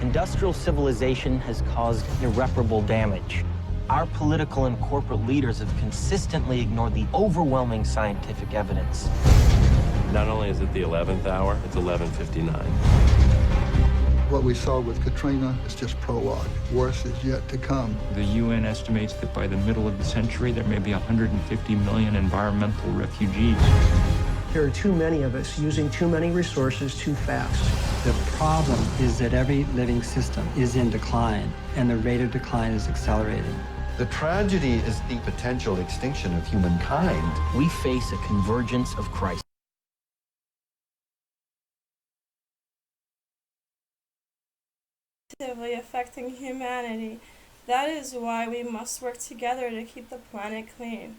Industrial civilization has caused irreparable damage. Our political and corporate leaders have consistently ignored the overwhelming scientific evidence. Not only is it the 11th hour, it's 11:59. What we saw with Katrina is just prologue. Worse is yet to come. The UN estimates that by the middle of the century, there may be 150 million environmental refugees. There are too many of us using too many resources too fast. The problem is that every living system is in decline, and the rate of decline is accelerating. The tragedy is the potential extinction of humankind. We face a convergence of crises. Affecting humanity. That is why we must work together to keep the planet clean.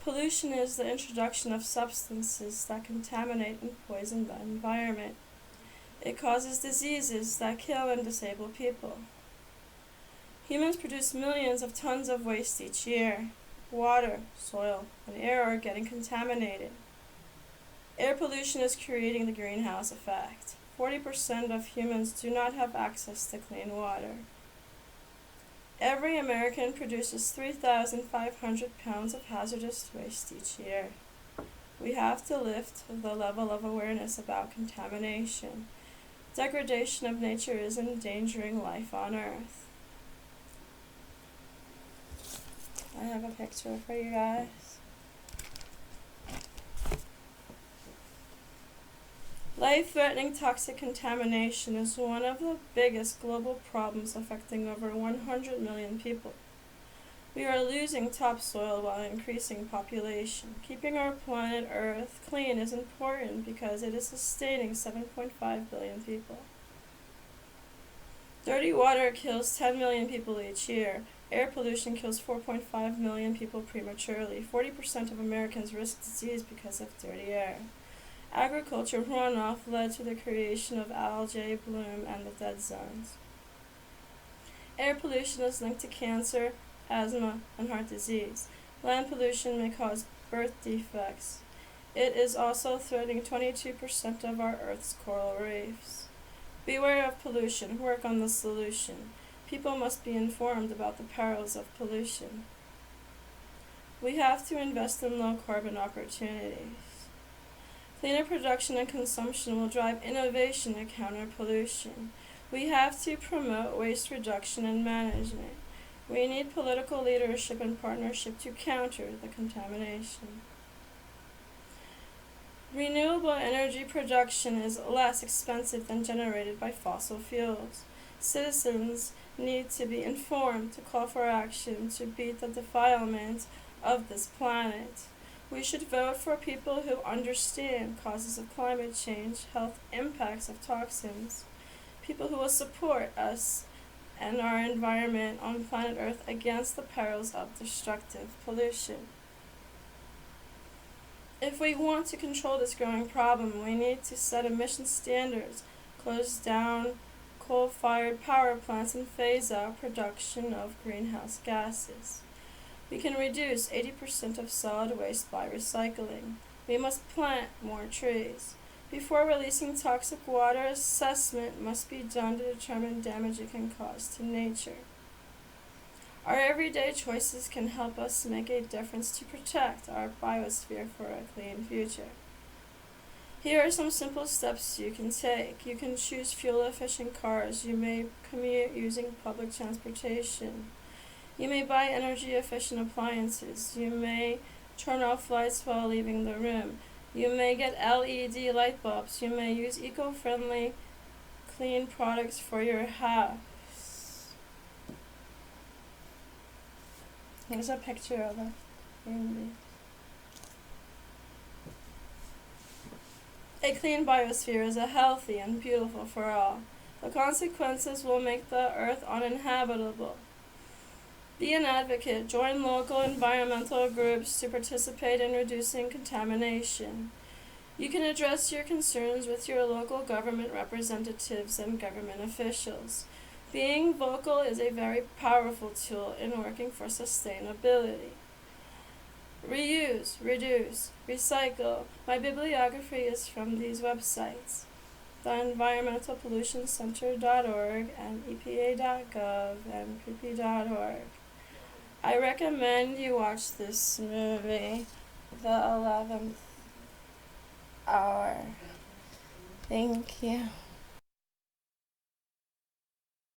Pollution is the introduction of substances that contaminate and poison the environment. It causes diseases that kill and disable people. Humans produce millions of tons of waste each year. Water, soil, and air are getting contaminated. Air pollution is creating the greenhouse effect. 40% of humans do not have access to clean water. Every American produces 3,500 pounds of hazardous waste each year. We have to lift the level of awareness about contamination. Degradation of nature is endangering life on Earth. I have a picture for you guys. Life-threatening toxic contamination is one of the biggest global problems affecting over 100 million people. We are losing topsoil while increasing population. Keeping our planet Earth clean is important because it is sustaining 7.5 billion people. Dirty water kills 10 million people each year. Air pollution kills 4.5 million people prematurely. 40% of Americans risk disease because of dirty air. Agriculture runoff led to the creation of algae bloom and the dead zones. Air pollution is linked to cancer, asthma, and heart disease. Land pollution may cause birth defects. It is also threatening 22% of our Earth's coral reefs. Beware of pollution. Work on the solution. People must be informed about the perils of pollution. We have to invest in low-carbon opportunities. Cleaner production and consumption will drive innovation to counter pollution. We have to promote waste reduction and management. We need political leadership and partnership to counter the contamination. Renewable energy production is less expensive than generated by fossil fuels. Citizens need to be informed to call for action to beat the defilement of this planet. We should vote for people who understand causes of climate change, health impacts of toxins, people who will support us and our environment on planet Earth against the perils of destructive pollution. If we want to control this growing problem, we need to set emission standards, close down coal-fired power plants, and phase out production of greenhouse gases. We can reduce 80% of solid waste by recycling. We must plant more trees. Before releasing toxic water, assessment must be done to determine damage it can cause to nature. Our everyday choices can help us make a difference to protect our biosphere for a clean future. Here are some simple steps you can take. You can choose fuel-efficient cars. You may commute using public transportation. You may buy energy-efficient appliances. You may turn off lights while leaving the room. You may get LED light bulbs. You may use eco-friendly, clean products for your house. Here's a picture of a family. A clean biosphere is a healthy and beautiful for all. The consequences will make the earth uninhabitable. Be an advocate. Join local environmental groups to participate in reducing contamination. You can address your concerns with your local government representatives and government officials. Being vocal is a very powerful tool in working for sustainability. Reuse, reduce, recycle. My bibliography is from these websites. the environmentalpollutioncenter.org and EPA.gov and PP.org. I recommend you watch this movie, The 11th Hour. Thank you.